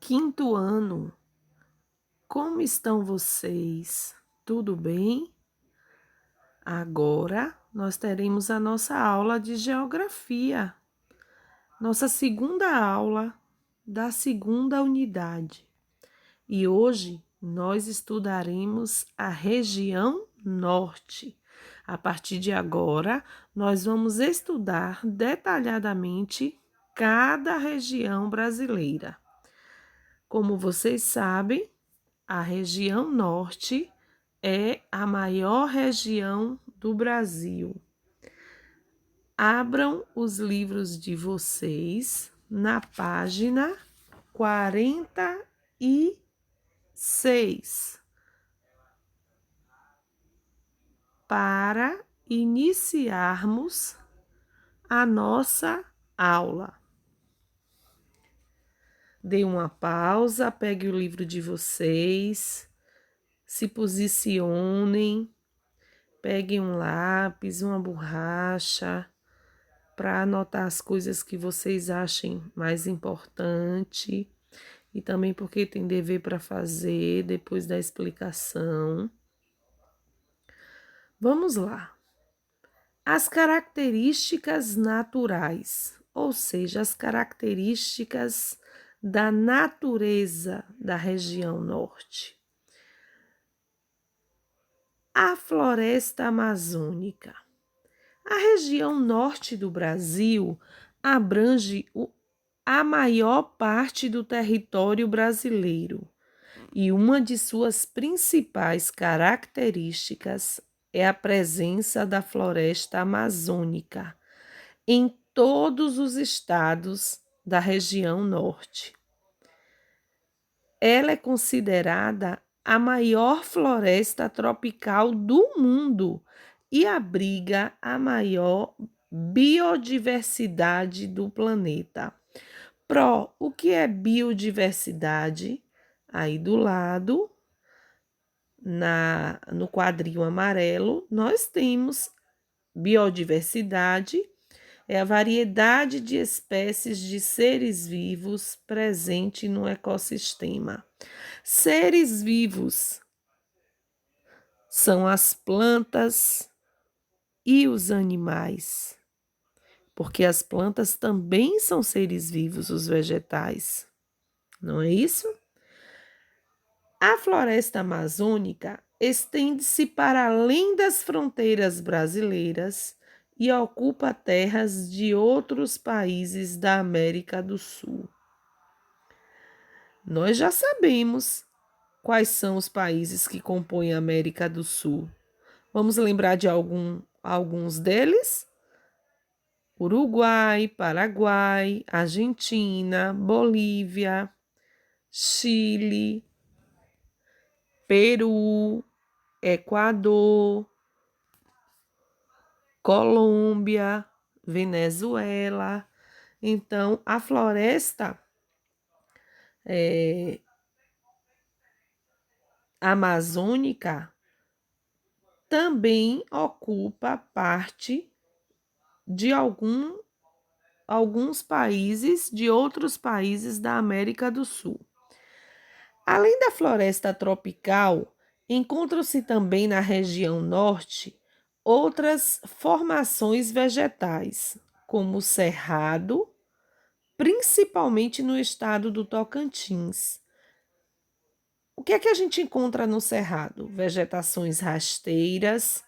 quinto ano. Como estão vocês? Tudo bem? Agora nós teremos a nossa aula de geografia, nossa segunda aula da segunda unidade. E hoje nós estudaremos a região norte. A partir de agora, nós vamos estudar detalhadamente cada região brasileira. Como vocês sabem, a região norte é a maior região do Brasil. Abram os livros de vocês na página 46 para iniciarmos a nossa aula. Dê uma pausa, pegue o livro de vocês, se posicionem, peguem um lápis, uma borracha, para anotar as coisas que vocês achem mais importante e também porque tem dever para fazer depois da explicação. Vamos lá. As características naturais, ou seja, as características da natureza da região norte. A floresta amazônica. A região norte do Brasil abrange a maior parte do território brasileiro e uma de suas principais características é a presença da floresta amazônica em todos os estados da região norte. Ela é considerada a maior floresta tropical do mundo e abriga a maior biodiversidade do planeta. O que é biodiversidade? Aí do lado, no quadrinho amarelo, nós temos biodiversidade, é a variedade de espécies de seres vivos presente no ecossistema. Seres vivos são as plantas e os animais, porque as plantas também são seres vivos, os vegetais, não é isso? A floresta amazônica estende-se para além das fronteiras brasileiras e ocupa terras de outros países da América do Sul. Nós já sabemos quais são os países que compõem a América do Sul. Vamos lembrar de alguns deles? Uruguai, Paraguai, Argentina, Bolívia, Chile, Peru, Equador, Colômbia, Venezuela. Então, a floresta amazônica também ocupa parte de alguns países, de outros países da América do Sul. Além da floresta tropical, encontram-se também na região norte outras formações vegetais, como o cerrado, principalmente no estado do Tocantins. O que é que a gente encontra no cerrado? Vegetações rasteiras,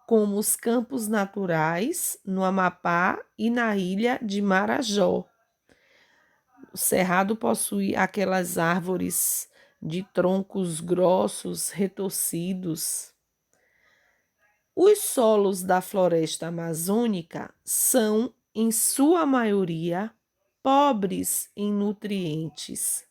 como os campos naturais no Amapá e na ilha de Marajó. O cerrado possui aquelas árvores de troncos grossos, retorcidos. Os solos da floresta amazônica são, em sua maioria, pobres em nutrientes.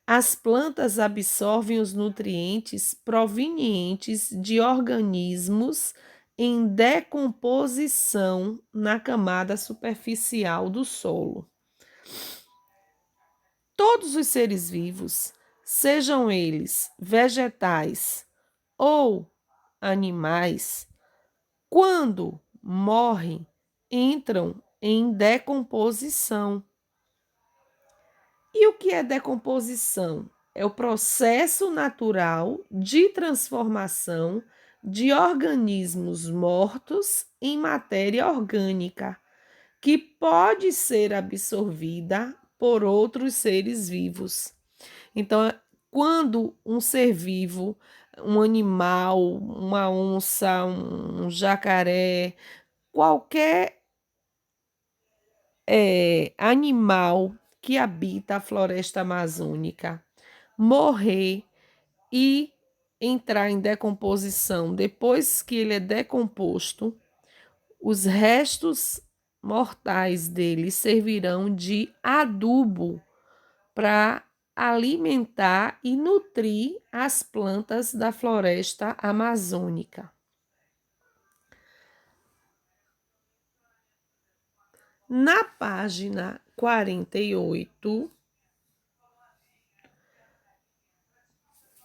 As plantas absorvem os nutrientes provenientes de organismos em decomposição na camada superficial do solo. Todos os seres vivos, sejam eles vegetais ou animais, quando morrem, entram em decomposição. E o que é decomposição? É o processo natural de transformação de organismos mortos em matéria orgânica, que pode ser absorvida por outros seres vivos. Então, quando um ser vivo, um animal, uma onça, um jacaré, qualquer animal que habita a floresta amazônica morrer e entrar em decomposição, depois que ele é decomposto, os restos mortais dele servirão de adubo para alimentar e nutrir as plantas da floresta amazônica. Na página 48,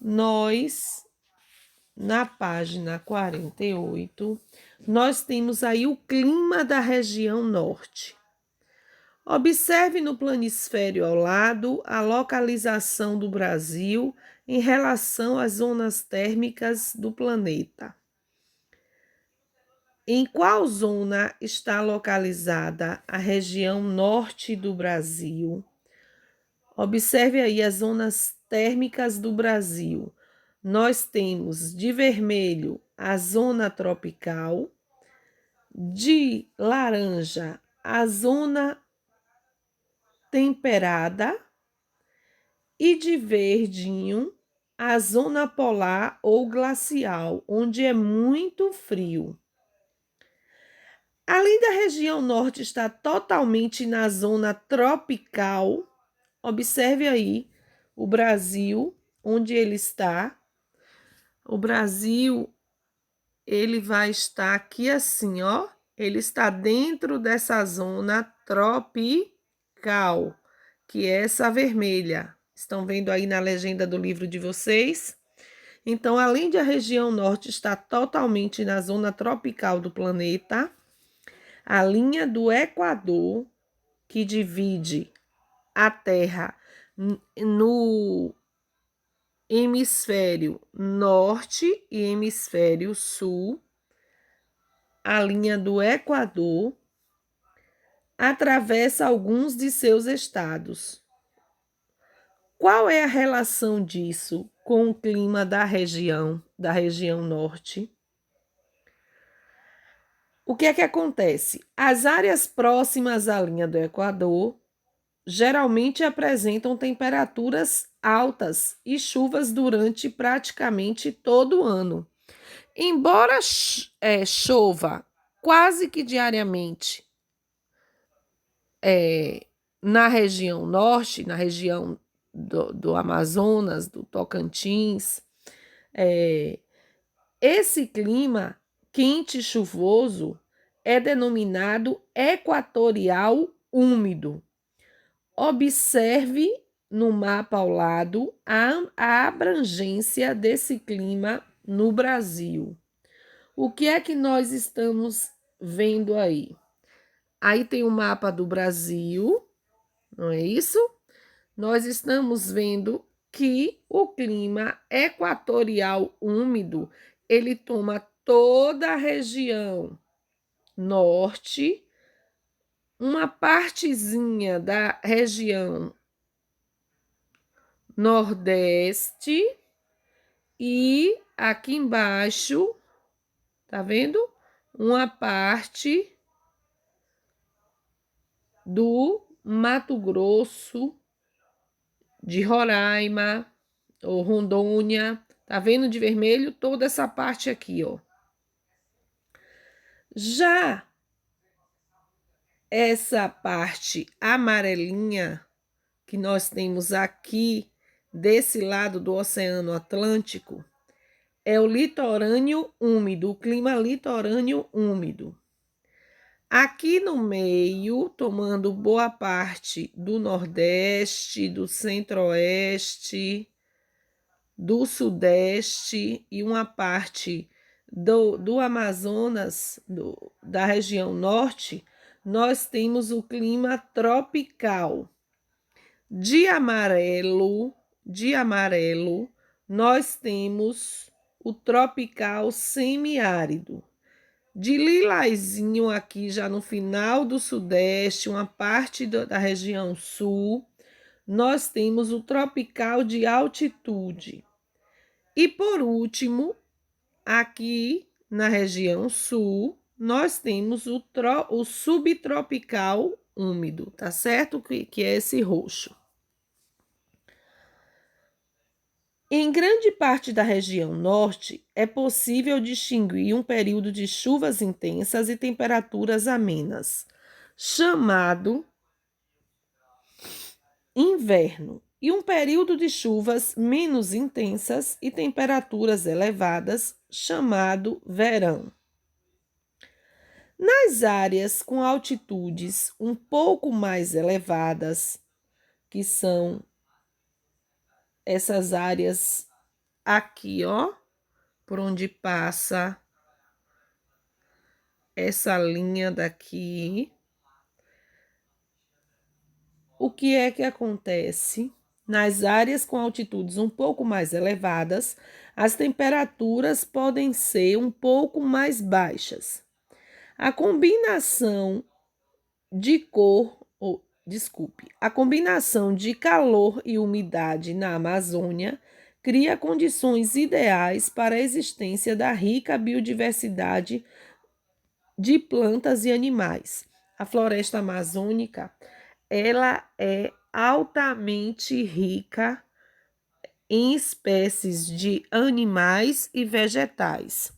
nós temos aí o clima da região norte. Observe no planisfério ao lado a localização do Brasil em relação às zonas térmicas do planeta. Em qual zona está localizada a região norte do Brasil? Observe aí as zonas térmicas do Brasil. Nós temos de vermelho a zona tropical, de laranja a zona temperada e de verdinho a zona polar ou glacial, onde é muito frio. Além da região norte estar totalmente na zona tropical, observe aí o Brasil, onde ele está. O Brasil, ele vai estar aqui assim, ó. Ele está dentro dessa zona tropical, que é essa vermelha. Estão vendo aí na legenda do livro de vocês? Então, além de a região norte estar totalmente na zona tropical do planeta, a linha do Equador, que divide a Terra no hemisfério norte e hemisfério sul, a linha do Equador atravessa alguns de seus estados. Qual é a relação disso com o clima da região norte? O que é que acontece? As áreas próximas à linha do Equador geralmente apresentam temperaturas altas e chuvas durante praticamente todo o ano. Embora chova quase que diariamente na região norte, na região do Amazonas, do Tocantins, esse clima quente e chuvoso é denominado equatorial úmido. Observe no mapa ao lado a abrangência desse clima no Brasil. O que é que nós estamos vendo aí? Aí tem o mapa do Brasil, não é isso? Nós estamos vendo que o clima equatorial úmido, ele toma toda a região norte, uma partezinha da região nordeste e aqui embaixo, tá vendo? Uma parte do Mato Grosso, de Roraima ou Rondônia, tá vendo de vermelho? Toda essa parte aqui, ó. Já essa parte amarelinha que nós temos aqui desse lado do Oceano Atlântico é o litorâneo úmido, o clima litorâneo úmido. Aqui no meio, tomando boa parte do Nordeste, do Centro-Oeste, do Sudeste e uma parte do Amazonas, da região norte, nós temos o clima tropical. De amarelo, nós temos o tropical semiárido. De lilazinho aqui já no final do sudeste, uma parte da região sul, nós temos o tropical de altitude. E por último, aqui na região sul, nós temos o subtropical úmido, tá certo? Que é esse roxo. Em grande parte da região norte, é possível distinguir um período de chuvas intensas e temperaturas amenas, chamado inverno, e um período de chuvas menos intensas e temperaturas elevadas, chamado verão. Nas áreas com altitudes um pouco mais elevadas, que são essas áreas aqui, ó, por onde passa essa linha daqui, o que é que acontece? Nas áreas com altitudes um pouco mais elevadas, as temperaturas podem ser um pouco mais baixas. A combinação a combinação de calor e umidade na Amazônia cria condições ideais para a existência da rica biodiversidade de plantas e animais. A floresta amazônica, ela é altamente rica em espécies de animais e vegetais.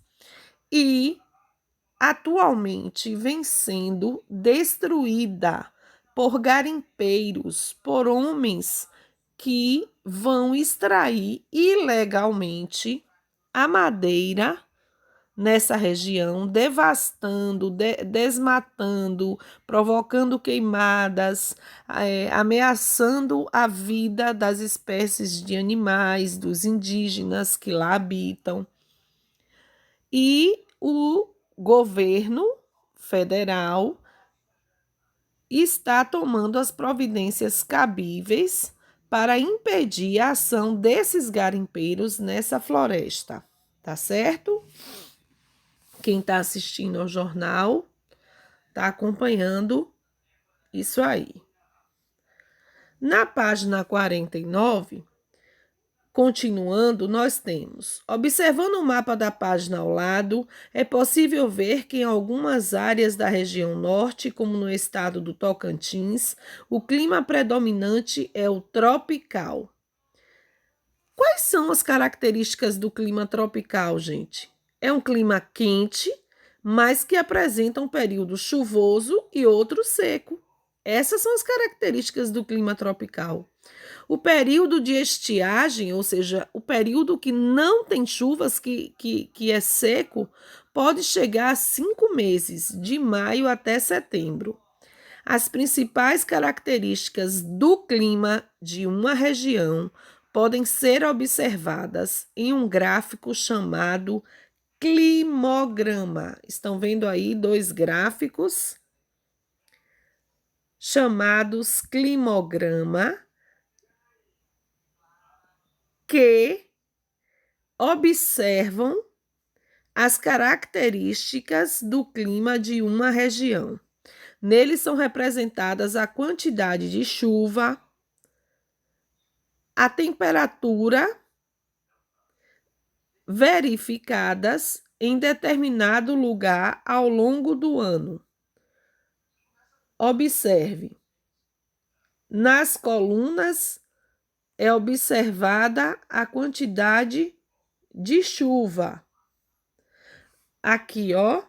E atualmente vem sendo destruída por garimpeiros, por homens que vão extrair ilegalmente a madeira nessa região, devastando, desmatando, provocando queimadas, ameaçando a vida das espécies de animais, dos indígenas que lá habitam. E o governo federal está tomando as providências cabíveis para impedir a ação desses garimpeiros nessa floresta, tá certo? Quem está assistindo ao jornal está acompanhando isso aí. Na página 49, continuando, nós temos: observando o mapa da página ao lado, é possível ver que em algumas áreas da região norte, como no estado do Tocantins, o clima predominante é o tropical. Quais são as características do clima tropical, gente? É um clima quente, mas que apresenta um período chuvoso e outro seco. Essas são as características do clima tropical. O período de estiagem, ou seja, o período que não tem chuvas, que é seco, pode chegar a 5 meses, de maio até setembro. As principais características do clima de uma região podem ser observadas em um gráfico chamado climograma. Estão vendo aí 2 gráficos chamados climograma, que observam as características do clima de uma região. Neles são representadas a quantidade de chuva, a temperatura verificadas em determinado lugar ao longo do ano. Observe, nas colunas é observada a quantidade de chuva. Aqui, ó,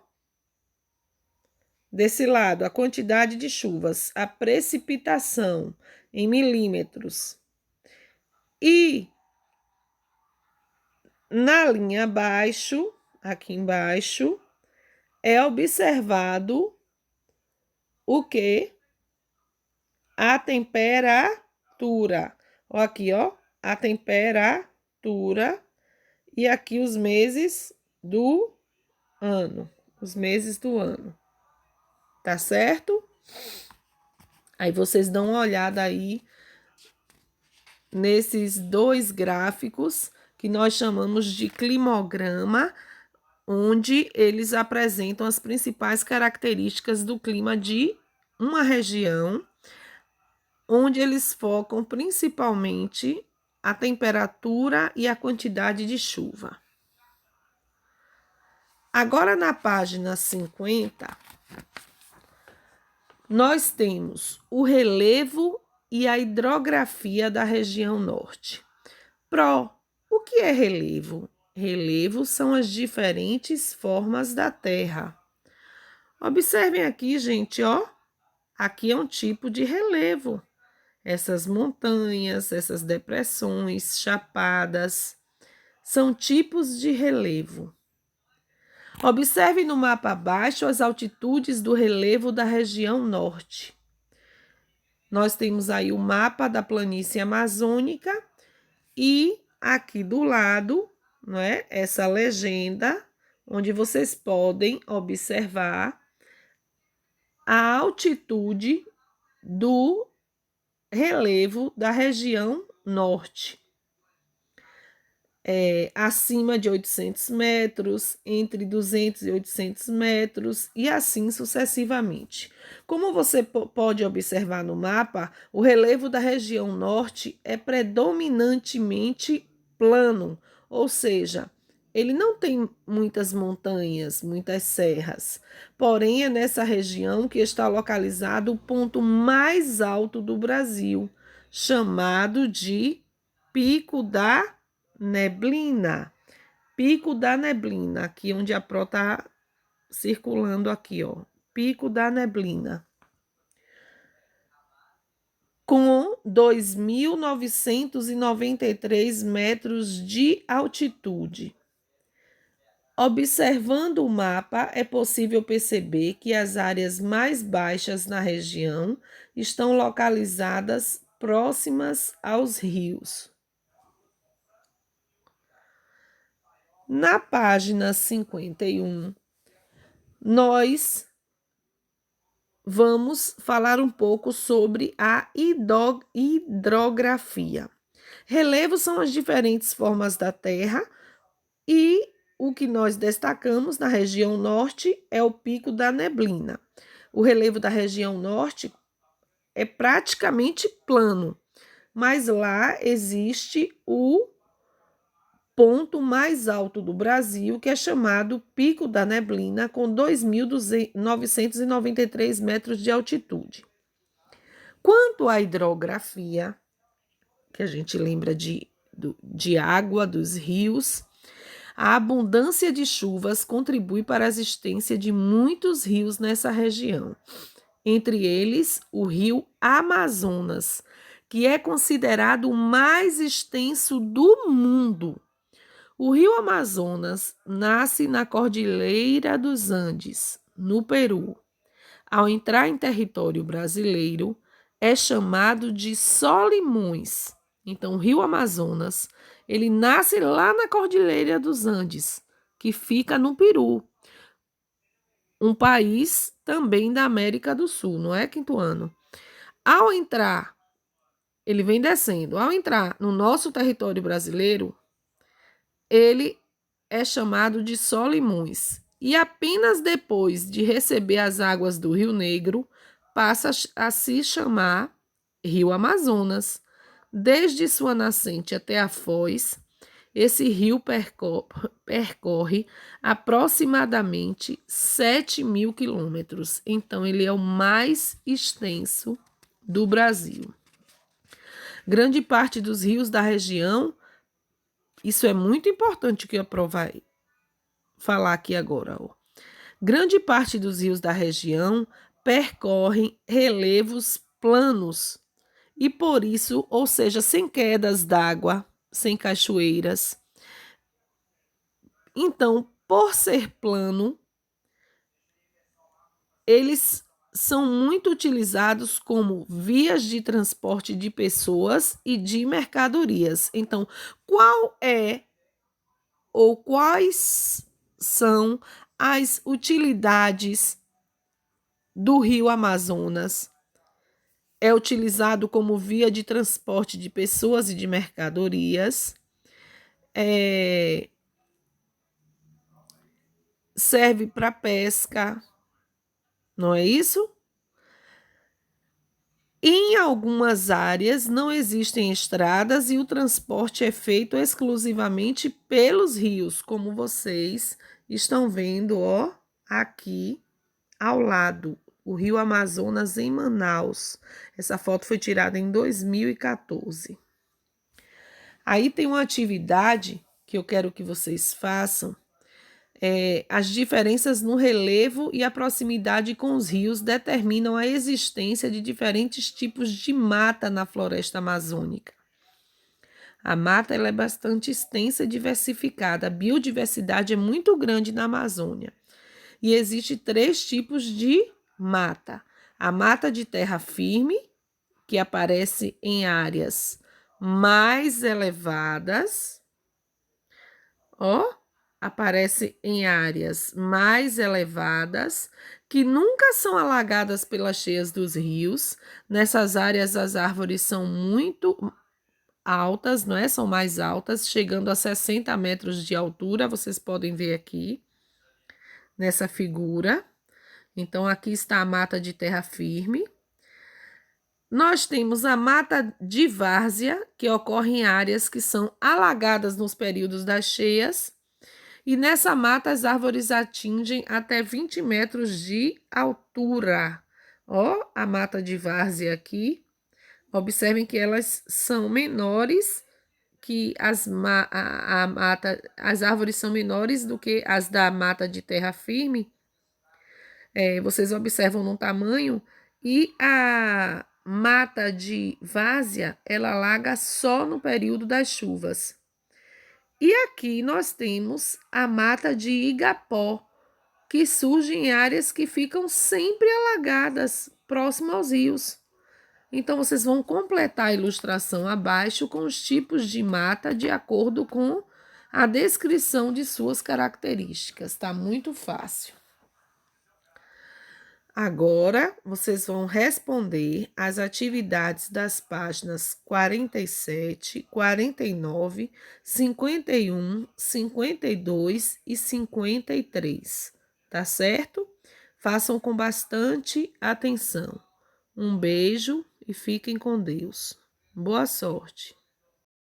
desse lado, a quantidade de chuvas, a precipitação em milímetros. E na linha abaixo, aqui embaixo, é observado o que? A temperatura. Ó, aqui, ó, a temperatura. E aqui os meses do ano. Os meses do ano. Tá certo? Aí vocês dão uma olhada aí nesses dois gráficos que nós chamamos de climograma, onde eles apresentam as principais características do clima de uma região, onde eles focam principalmente a temperatura e a quantidade de chuva. Agora, na página 50, nós temos o relevo e a hidrografia da região norte. O que é relevo? Relevo são as diferentes formas da Terra. Observem aqui, gente, ó. Aqui é um tipo de relevo. Essas montanhas, essas depressões, chapadas, são tipos de relevo. Observe no mapa abaixo as altitudes do relevo da região norte. Nós temos aí o mapa da planície amazônica e aqui do lado, não é, essa legenda, onde vocês podem observar a altitude do relevo da região norte. Acima de 800 metros, entre 200 e 800 metros e assim sucessivamente. Como você pode observar no mapa, o relevo da região norte é predominantemente plano, ou seja, ele não tem muitas montanhas, muitas serras, porém é nessa região que está localizado o ponto mais alto do Brasil, chamado de Pico da Neblina. Pico da Neblina, aqui onde a Pro está circulando aqui, ó. Pico da Neblina. Com 2.993 metros de altitude. Observando o mapa, é possível perceber que as áreas mais baixas na região estão localizadas próximas aos rios. Na página 51, nós vamos falar um pouco sobre a hidrografia. Relevos são as diferentes formas da Terra e o que nós destacamos na região norte é o Pico da Neblina. O relevo da região norte é praticamente plano, mas lá existe o ponto mais alto do Brasil, que é chamado Pico da Neblina, com 2.993 metros de altitude. Quanto à hidrografia, que a gente lembra de água, dos rios, a abundância de chuvas contribui para a existência de muitos rios nessa região. Entre eles, o rio Amazonas, que é considerado o mais extenso do mundo. O rio Amazonas nasce na Cordilheira dos Andes, no Peru. Ao entrar em território brasileiro, é chamado de Solimões. Então, o rio Amazonas, ele nasce lá na Cordilheira dos Andes, que fica no Peru, um país também da América do Sul, não é, Quintuano? Ao entrar, ele vem descendo. Ao entrar no nosso território brasileiro, ele é chamado de Solimões e apenas depois de receber as águas do Rio Negro passa a se chamar Rio Amazonas. Desde sua nascente até a foz, esse rio percorre aproximadamente 7.000 quilômetros. Então, ele é o mais extenso do Brasil. Grande parte dos rios da região, isso é muito importante que eu vai falar aqui agora. Ó. Grande parte dos rios da região percorrem relevos planos e por isso, ou seja, sem quedas d'água, sem cachoeiras. Então, por ser plano, eles são muito utilizados como vias de transporte de pessoas e de mercadorias. Então, qual é ou quais são as utilidades do rio Amazonas? é utilizado como via de transporte de pessoas e de mercadorias, serve para pesca, não é isso? Em algumas áreas não existem estradas e o transporte é feito exclusivamente pelos rios, como vocês estão vendo, ó, aqui ao lado, o Rio Amazonas em Manaus. Essa foto foi tirada em 2014. Aí tem uma atividade que eu quero que vocês façam. As diferenças no relevo e a proximidade com os rios determinam a existência de diferentes tipos de mata na floresta amazônica. A mata ela é bastante extensa e diversificada. A biodiversidade é muito grande na Amazônia. E existe 3 tipos de mata. A mata de terra firme, que aparece em áreas mais elevadas, ó, aparece em áreas mais elevadas, que nunca são alagadas pelas cheias dos rios. Nessas áreas as árvores são muito altas, não é? São mais altas, chegando a 60 metros de altura, vocês podem ver aqui nessa figura. Então, aqui está a mata de terra firme. Nós temos a mata de várzea, que ocorre em áreas que são alagadas nos períodos das cheias. E nessa mata as árvores atingem até 20 metros de altura. Ó, a mata de várzea aqui. Observem que elas são menores que as árvores são menores do que as da mata de terra firme. Vocês observam no tamanho, e a mata de várzea, ela alaga só no período das chuvas. E aqui nós temos a mata de igapó, que surge em áreas que ficam sempre alagadas, próximo aos rios. Então, vocês vão completar a ilustração abaixo com os tipos de mata de acordo com a descrição de suas características. Tá muito fácil. Agora, vocês vão responder as atividades das páginas 47, 49, 51, 52 e 53, tá certo? Façam com bastante atenção. Um beijo e fiquem com Deus. Boa sorte!